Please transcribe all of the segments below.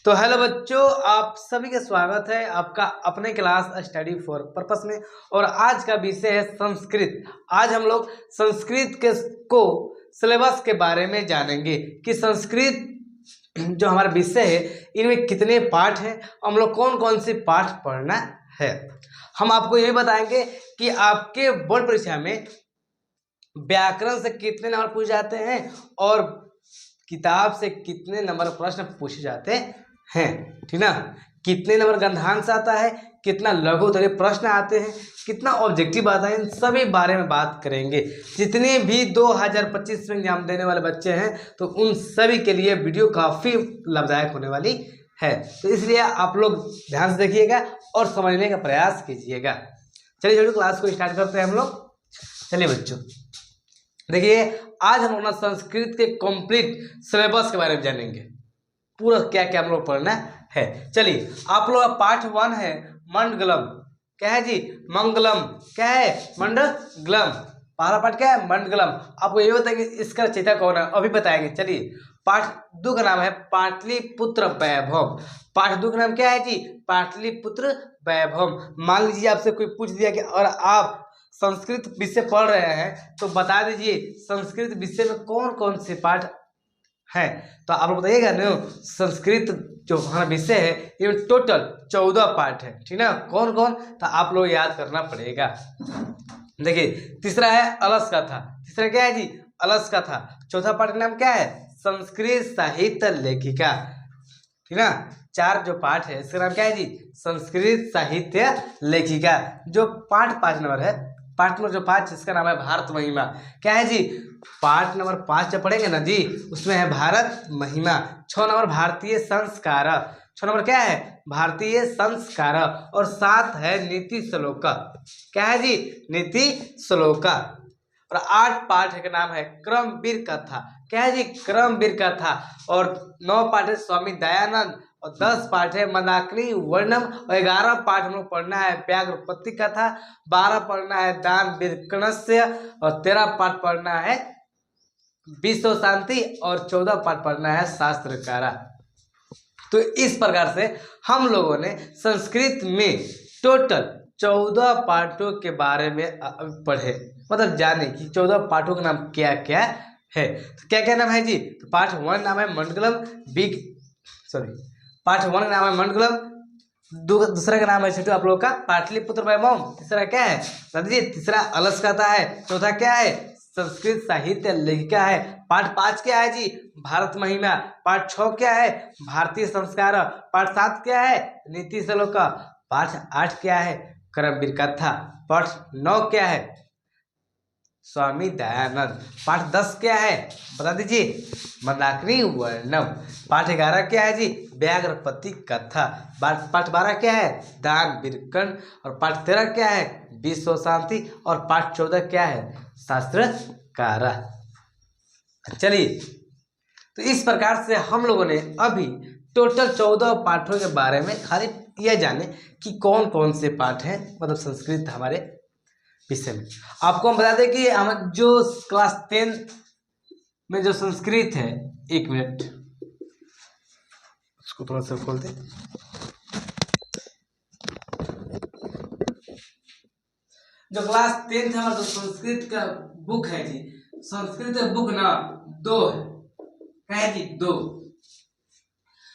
तो हेलो बच्चों, आप सभी का स्वागत है आपका अपने क्लास स्टडी फॉर पर्पस में। और आज का विषय है संस्कृत। आज हम लोग संस्कृत के को सिलेबस के बारे में जानेंगे कि संस्कृत जो हमारा विषय है इनमें कितने पाठ हैं, हम लोग कौन कौन से पाठ पढ़ना है। हम आपको ये बताएंगे कि आपके बोर्ड परीक्षा में व्याकरण से कितने नंबर पूछे जाते हैं और किताब से कितने नंबर प्रश्न पूछे जाते हैं, ठीक ना। कितने नंबर गंधांश आता है, कितना लघु उत्तरीय प्रश्न आते हैं, कितना ऑब्जेक्टिव आता है, इन सभी बारे में बात करेंगे। जितने भी 2025 में एग्जाम देने वाले बच्चे हैं तो उन सभी के लिए वीडियो काफ़ी लाभदायक होने वाली है, तो इसलिए आप लोग ध्यान से देखिएगा और समझने का प्रयास कीजिएगा। चलिए क्लास को स्टार्ट करते हैं हम लोग। चलिए बच्चों देखिए, आज हम अपना संस्कृत के कंप्लीट सिलेबस के बारे में जानेंगे, पूरा क्या क्या हम लोग पढ़ना है। चलिए, आप लोग पार्ट 1 है मंडगलम। क्या है जी? मंगलम। क्या है? मंडगलम। पहला पार्ट क्या है? मंडगलम। आपको ये बताएंगे इसका रचयिता कौन है, अभी बताएंगे। चलिए, पार्ट 2 का नाम है पाटलिपुत्र वैभव। पार्ट 2 का नाम क्या है जी? पाटलिपुत्र वैभव। मान लीजिए आपसे कोई पूछ दिया कि और आप संस्कृत विषय पढ़ रहे हैं तो बता दीजिए संस्कृत विषय में कौन कौन से पाठ हैं। तो आप लोग बताइएगा ना। संस्कृत जो हमारा विषय है ये टोटल 14 पाठ है, ठीक ना। कौन कौन? तो आप लोग याद करना पड़ेगा। देखिए, तीसरा है अलस कथा। तीसरा क्या है जी? अलस कथा। चौथा पाठ का नाम क्या है? संस्कृत साहित्य लेखिका, ठीक ना। 4 जो पाठ है इसका नाम क्या है जी? संस्कृत साहित्य लेखिका। जो पाठ 5 नंबर है, पाठ नंबर जो 5 इसका नाम है भारत महिमा। क्या है जी? पाठ नंबर 5 जब पढ़ेंगे ना जी उसमें है भारत महिमा। 6 नंबर भारतीय संस्कार। 6 नंबर क्या है? भारतीय संस्कार। और 7 है नीति श्लोका। क्या है जी? नीति श्लोका। और 8 पाठ का नाम है क्रमवीर कथा। क्या है जी? क्रमवीर कथा। और 9 पाठ है स्वामी दयानंद। और 10 पाठ है मंदाकिनी वर्णम। और 11 पाठ हम लोग पढ़ना है व्याघ्रपति कथा। 12 पढ़ना है दान विकर्णस्य। और 13 पाठ पढ़ना है विश्व शांति। और 14 पाठ पढ़ना है शास्त्रकारा। तो इस प्रकार से हम लोगों ने संस्कृत में टोटल 14 पाठों के बारे में पढ़े, मतलब जाने कि 14 पाठों का नाम क्या क्या है। तो क्या क्या नाम है जी? तो पाठ 1 नाम है मंडगलम। पाठ 1 का नाम है मंडगलम। दूसरा का नाम है छोटू आप लोगों का पाटलिपुत्र वैभव। तीसरा क्या है? दीजिए, तीसरा अलस कथा है। चौथा क्या है? संस्कृत साहित्य लेखिका है। पाठ 5 क्या है जी? भारत महिमा। पाठ 6 क्या है? भारतीय संस्कार। पाठ 7 क्या है? नीति श्लोका। पाठ 8 क्या है? क्रमवीर कथा। पाठ 9 क्या है? स्वामी दयानंद। पाठ 10 क्या है? बता दीजिए, मंदाकिनी वर्णम। पाठ 11 क्या है जी? व्याघ्रपति कथा। पाठ 12 क्या है? दान विकर्ण। और पाठ 13 क्या है? विश्व शांति। और पाठ 14 क्या है? शास्त्रकारा। चलिए, तो इस प्रकार से हम लोगों ने अभी टोटल 14 पाठों के बारे में खाली यह जाने कि कौन कौन से पाठ हैं, मतलब संस्कृत हमारे विषय में। आपको हम बता दें कि हम जो क्लास 10 में जो संस्कृत है, 1 मिनट उसको थोड़ा सा खोल दे। जो क्लास 10 हमारा जो संस्कृत का बुक है जी, संस्कृत का बुक ना 2 है। क्या है जी? 2।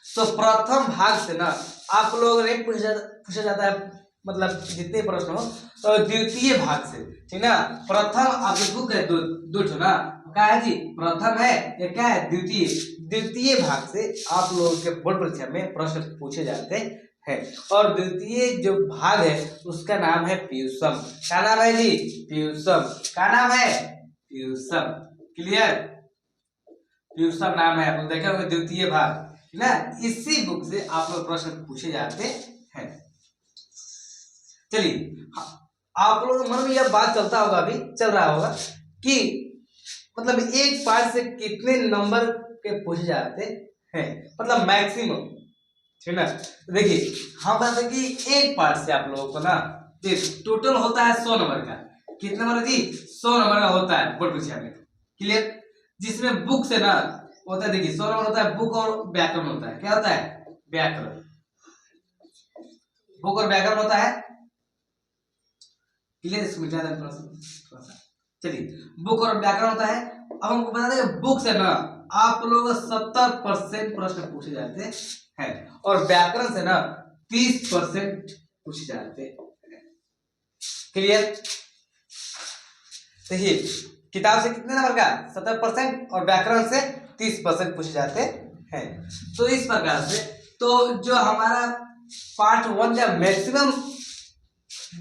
तो प्रथम भाग से ना आप लोग ने पूछा जाता है, मतलब जितने प्रश्न हो तो द्वितीय भाग से, ठीक ना। प्रथम आपकी बुक है दो ना, क्या है जी? प्रथम है, ये क्या है? द्वितीय भाग से आप लोगों के बोर्ड परीक्षा में प्रश्न पूछे जाते हैं। और द्वितीय जो भाग है उसका नाम है पीयूषम। क्या नाम है जी? पीयूषम। क्या नाम है? पीयूषम। क्लियर? पीयूषम नाम है, आप लोग देखे होंगे द्वितीय भाग ना। इसी बुक से आप लोग प्रश्न पूछे जाते हैं। चलिए, आप लोगों के मन में यह बात चलता होगा, अभी चल रहा होगा कि मतलब एक पाठ से कितने नंबर के पूछे जाते हैं, मतलब मैक्सिमम, ठीक ना। देखिए, हम बताते कि एक पाठ से आप लोगों को ना टोटल होता है 100 नंबर का। कितना नंबर जी? 100 नंबर का होता है बोर्ड परीक्षा में। क्लियर? जिसमें बुक से ना होता है, देखिए 100 नंबर होता है बुक और व्याकरण होता है। क्या होता है? व्याकरण, बुक और व्याकरण होता है क्लियर। इसको मिटा दें थोड़ा सा। चलिए, बुक और व्याकरण होता है। अब हमको बता दें बुक से ना आप लोग 70% प्रश्न पूछे जाते हैं और व्याकरण से ना 30% पूछे जाते हैं। क्लियर। देखिए, किताब से कितने नंबर का 70% और व्याकरण से 30% पूछे जाते हैं। तो इस प्रकार से तो जो हमारा पार्ट 1 का मैक्सिमम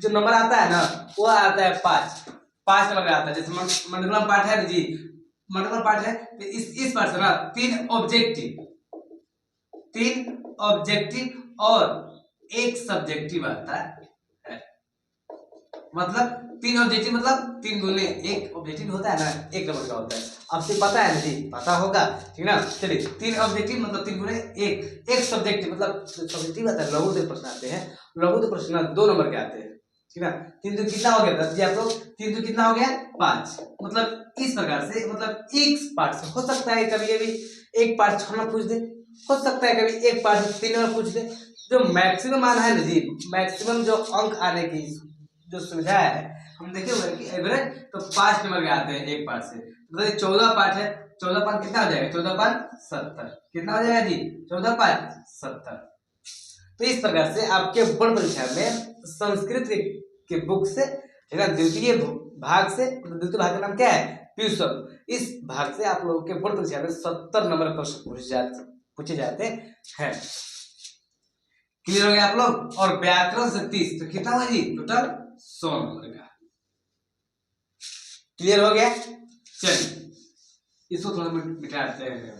जो नंबर आता है ना वो आता है 5 नंबर का आता है। जैसे मंडलम पार्ट है जी, मंडलम पार्ट है तो इस पार्ट से ना 3 ऑब्जेक्टिव और 1 सब्जेक्टिव आता है। मतलब 3 ऑब्जेक्टिव मतलब 3 गुने 1 ऑब्जेक्टिव होता है ना, 1 नंबर का होता है। आपसे पता है ना जी, पता होगा ठीक ना। चलिए, 3 ऑब्जेक्टिव मतलब 3 गुने 1 सब्जेक्टिव मतलब सब्जेक्टिव आता है। लघु प्रश्न आते हैं, लघु प्रश्न 2 नंबर के आते हैं ठीक ना। 3 तो कितना हो गया 10 जी आप लोग, 3 तो कितना हो गया 5। मतलब इस प्रकार से मतलब एक पार्ट से हो सकता है कभी कभी एक पार्ट 6 में पूछ दे, हो सकता है कभी एक पार्ट 3 में पूछ दे। जो मैक्सिमम आना है ना जी, मैक्सिमम जो अंक आने की जो सुविधा है हम देखे हुए कि एवरेज तो 5 नंबर के आते हैं एक पार्ट से। मतलब 14 पार्ट है, 14 पार्ट कितना हो जाएगा 14 पार्ट 70। कितना हो जाएगा जी 14 पार्ट 70। तो इस प्रकार से आपके बोर्ड परीक्षा में संस्कृत के बुक से ठीक है, द्वितीय भाग से, द्वितीय भाग का नाम क्या है प्यूसम, इस भाग से आप लोगों के बोर्ड परीक्षा में 70 नंबर प्रश्न पूछे जाते हैं। क्लियर हो गया आप लोग। और व्याकरण से 30 तो कितना हुआ जी टोटल 100 नंबर का। क्लियर हो गया। चलिए इसको थोड़ा मिटाते हैं।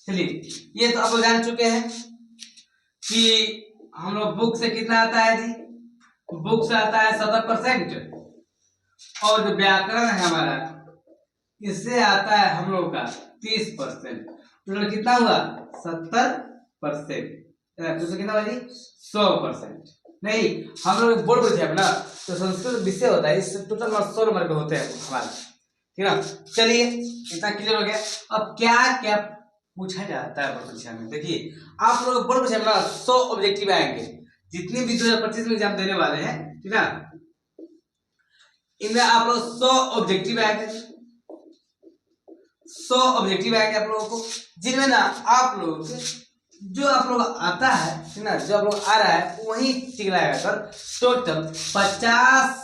चलिए, ये तो आप लोग जान चुके हैं कि हम लोग बुक से कितना आता है जी, बुक से आता है 70% और जो व्याकरण है हमारा इससे आता है हम लोग का 30%। टोटल कितना हुआ 70%। तो कितना हुआ जी 100%। नहीं, हम लोग बोर्ड परीक्षा ना तो संस्कृत विषय होता है, इससे टोटल 100 नंबर के होते हैं हमारे ठीक है। चलिए इतना क्लियर हो गया। अब क्या क्या पूछा जाता है बोर्ड परीक्षा में। देखिए, आप लोग बोर्ड परीक्षा में ना 100 ऑब्जेक्टिव आएंगे, जितने भी 2025 में एग्जाम देने वाले हैं ठीक है, इनमें आप लोग 100 ऑब्जेक्टिव आएंगे, 100 ऑब्जेक्टिव आएंगे आप लोगों को, जिनमें ना आप लोग जो आप लोग आता है ठीक ना, जो आप लोग आ रहा है वही टिक लगाकर टोटल 50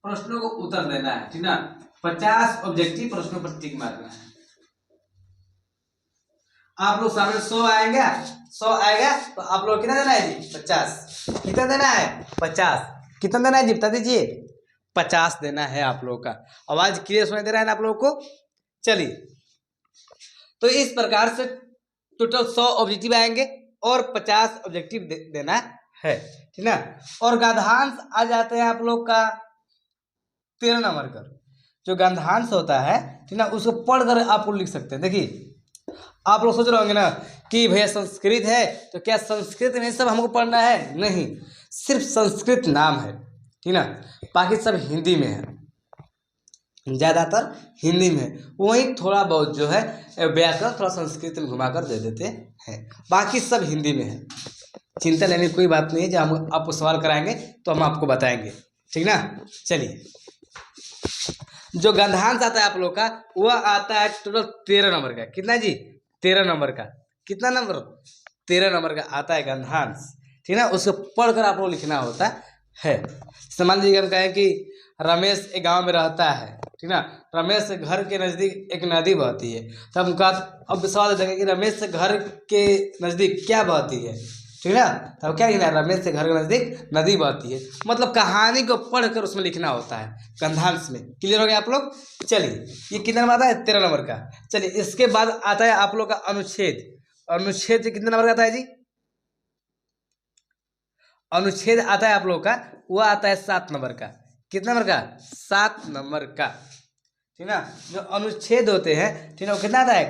प्रश्नों को उत्तर देना है ठीक ना। 50 ऑब्जेक्टिव प्रश्नों पर टिक मारना है। आप लोग सामने 100 आएगा, 100 आएगा तो आप लोग कितना देना है जी 50। कितना देना है 50। कितना देना है जी बता दीजिए 50 देना है आप लोगों का। आवाज क्लियर सुनाई दे रहा है ना आप लोगों को। चलिए, तो इस प्रकार से टोटल 100 ऑब्जेक्टिव आएंगे और 50 ऑब्जेक्टिव देना है ठीक ना। और गद्यांश आ जाते हैं आप लोग का 13 नंबर का। जो गद्यांश होता है ठीक ना, उसको पढ़कर आप लोग लिख सकते हैं। देखिए, आप लोग सोच रहे होंगे ना कि भैया संस्कृत है तो क्या संस्कृत में सब हमको पढ़ना है, नहीं, सिर्फ संस्कृत नाम है ठीक ना, बाकी सब हिंदी में है, ज्यादातर हिंदी में। वही थोड़ा बहुत जो है व्याकरण थोड़ा संस्कृत में घुमाकर दे देते हैं, बाकी सब हिंदी में है। चिंता लेने की कोई बात नहीं है, जब हम आपको सवाल कराएंगे तो हम आपको बताएंगे ठीक ना। चलिए, जो गद्यांश आता है आप लोग का वह आता है टोटल 13 नंबर का। कितना जी 13 नंबर का। कितना नंबर 13 नंबर का आता है गद्यांश ठीक ना। उसको पढ़कर आप लोग लिखना होता है। मान लीजिए हम कहें कि रमेश एक गांव में रहता है ठीक ना, रमेश के घर के नजदीक एक नदी बहती है, तो हम अब सवाल देंगे कि रमेश के घर के नजदीक क्या बहती है ठीक ना। तब क्या लिखना है रमेश के घर के नजदीक नदी बहती है, मतलब कहानी को पढ़कर उसमें लिखना होता है गद्यांश में। क्लियर हो गया आप लोग। चलिए, ये कितना नंबर आता है 13 नंबर का। चलिए, इसके बाद आता है आप लोग का अनुच्छेद। अनुच्छेद कितने नंबर का आता है जी, अनुच्छेद आता है आप लोग का, वो आता है 7 नंबर का। कितना नंबर का 7 नंबर का ठीक ना। जो अनुच्छेद होते हैं, ठीक ना, वो कितना आता है?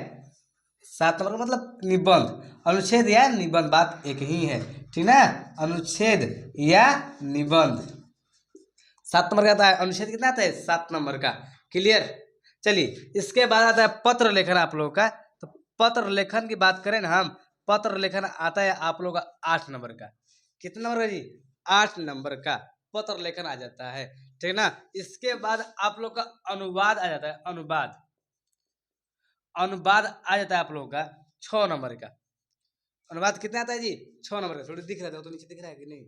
7 नंबर का, मतलब निबंध। अनुच्छेद या निबंध, बात एक ही है, ठीक ना। अनुच्छेद या निबंध 7 नंबर का आता है। अनुच्छेद कितना आता है? 7 नंबर का। क्लियर। चलिए, इसके बाद आता है पत्र लेखन आप लोगों का। तो पत्र लेखन की बात करें ना हम, पत्र लेखन आता है आप लोगों का 8 नंबर का। कितना नंबर का जी? 8 नंबर का पत्र लेखन आ जाता है, ठीक ना। इसके बाद आप लोग का अनुवाद आ जाता है। अनुवाद, अनुवाद आ जाता है आप लोगों का 6 नंबर का। अनुवाद कितना आता है जी? 6 नंबर का। थोड़ी दिख रहा है तो नीचे दिख रहा है कि नहीं?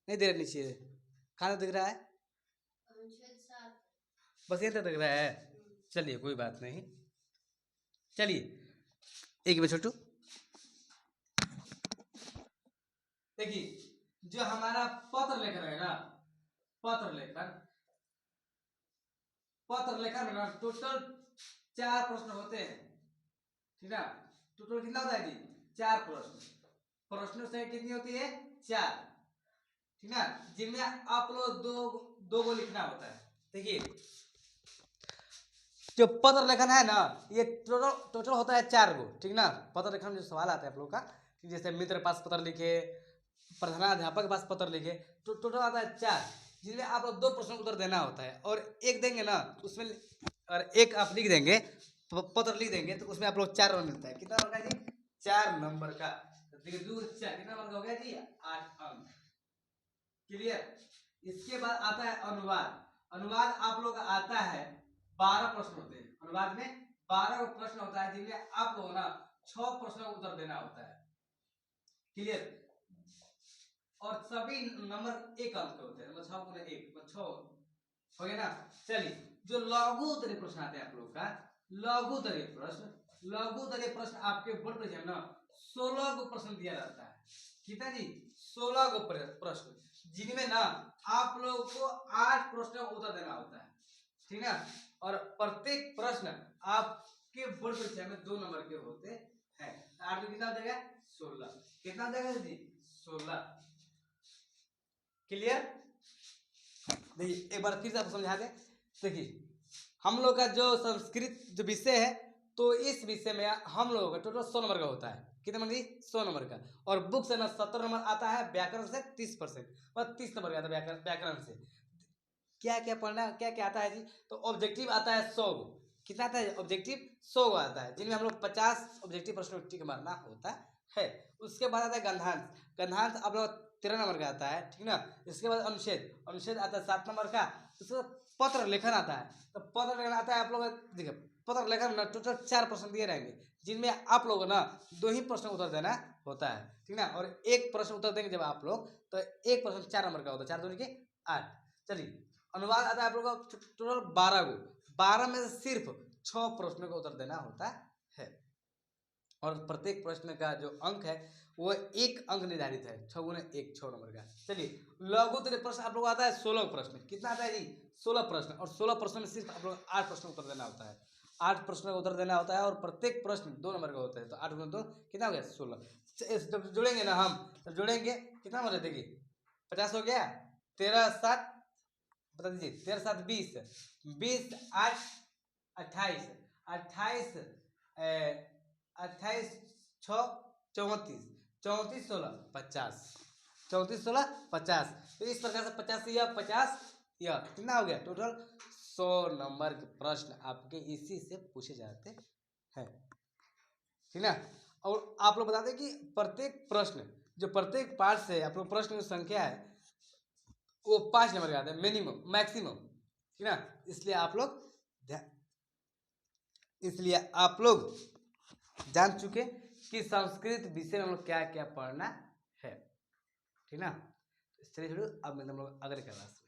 नहीं दे रहा नीचे, कहाँ दिख रहा है? बस ये तो दिख रहा है। चलिए कोई बात नहीं। चलिए एक मिनट छोटू, देखिए जो हमारा पत्र लेखन है ना, पत्र लेखन, पत्र लेखन में ना टोटल 4 प्रश्न होते हैं, ठीक है। टोटल कितना होता है जी? 4 प्रश्न। प्रश्नों से कितनी होती है? 4, ठीक ना। जिनमें आप लोग दो को लिखना होता है। देखिए जो पत्र लेखन है ना, ये टोटल होता है 4 गो, ठीक ना। पत्र लेखन में जो सवाल आता है आप लोग का, जैसे मित्र के पास पत्र लिखे, प्रधानाध्यापक के पास पत्र लिखे, तो टोटल आता है 4, जिसमें आप लोग 2 प्रश्नों का उत्तर देना होता है। और एक देंगे ना उसमें, और एक आप लिख देंगे, पत्र लिख देंगे, तो उसमें आप लोग 4 नंबर मिलता है। कितना नंबर का जी? 4 नंबर का। देखिए 2 4 कितना नंबर का हो गया जी? 8 अंक। क्लियर। इसके बाद आता है अनुवाद। अनुवाद आप लोग का आता है 12 प्रश्न होते हैं। अनुवाद में 12 प्रश्न होता है, जिनमें आप लोग ना 6 प्रश्नों का उत्तर देना होता है। क्लियर। और सभी नंबर 1 अंक के होते हैं, मतलब 6 गुना 1 मतलब 6 हो गया ना। चलिए जो लघु उत्तरीय प्रश्न आते हैं आप लोग का, लघु उत्तरीय प्रश्न, लघु उत्तरीय प्रश्न आपके बोर्ड पर है ना 16 को प्रश्न दिया जाता है। कितना जी? 16 को प्रश्न, जिनमें ना आप लोगों को 8 प्रश्नों का उत्तर देना होता है, ठीक ना। और प्रत्येक प्रश्न आपके बोर्ड परीक्षा में 2 नंबर के होते हैं। 8 में कितना हो जाएगा? 16। कितना हो जाएगा जी? 16। क्लियर। देखिए एक बार फिर से आपको समझा दें। देखिए हम लोग का जो संस्कृत जो विषय है, तो इस विषय में हम लोगों का टोटल 100 नंबर का होता है। कितना नंबर जी? 100 नंबर का। और बुक से ना 70 नंबर आता है, व्याकरण से 30%, मतलब 30 नंबर का आता है व्याकरण से। क्या क्या पढ़ना, क्या क्या आता है जी? तो ऑब्जेक्टिव आता है 100 गो। कितना आता है? ऑब्जेक्टिव 100 गो आता है, जिनमें हम लोग 50 ऑब्जेक्टिव प्रश्न टिक मारना होता है। उसके बाद आता है गंधांश। गंधांश आप लोग 13 नंबर का आता है, ठीक ना। इसके बाद अनुच्छेद, अनुच्छेद आता है 7 नंबर का। उसके पत्र लेखन आता है, तो पत्र लेखन आता है आप लोग, देखिए पत्र लेखन में टोटल 4 प्रश्न दिए रहेंगे, जिनमें आप लोग ना 2 ही प्रश्न उत्तर देना होता है, ठीक ना। और एक प्रश्न उत्तर देंगे जब आप लोग, तो एक प्रश्न 4 नंबर का होता है, 4 दूनी के 8। चलिए अनुवाद आता है आप लोग का टोटल 12 गो, 12 में से सिर्फ 6 प्रश्नों का उत्तर देना होता है। और प्रत्येक प्रश्न का जो अंक है वो 1 अंक निर्धारित है। 6 गुना 1 6 नंबर का। चलिए लघु उत्तरीय प्रश्न आप लोग आता है 16 प्रश्न। कितना आता है जी? 16 प्रश्न। और 16 प्रश्न में सिर्फ आप लोग 8 प्रश्न उत्तर देना होता है। 8 प्रश्न का उत्तर देना होता है, और प्रत्येक प्रश्न 2 नंबर का होता है। तो 8 गुना 2 कितना हो गया? 16। जब जोड़ेंगे ना हम, तब जोड़ेंगे कितना हो जाए? देखिए 50 हो गया, 13 7 बता दीजिए, 13 7 20, 20 8 28, 28 28 6 34, 34 16 50, 34 16 50। तो इस प्रकार से 50 से यह 50, यह कितना हो गया? टोटल 100 नंबर के प्रश्न आपके इसी से पूछे जाते हैं, ठीक ना। और आप लोग बता दें कि प्रत्येक प्रश्न, जो प्रत्येक पार्ट से आप लोग प्रश्न की संख्या है वो 5 नंबर का आता है, मिनिमम मैक्सिमम, ठीक ना। इसलिए आप लोग जान चुके कि संस्कृत विषय में हम लोग क्या क्या पढ़ना है, ठीक ना। चलिए अब हम लोग अगले क्लास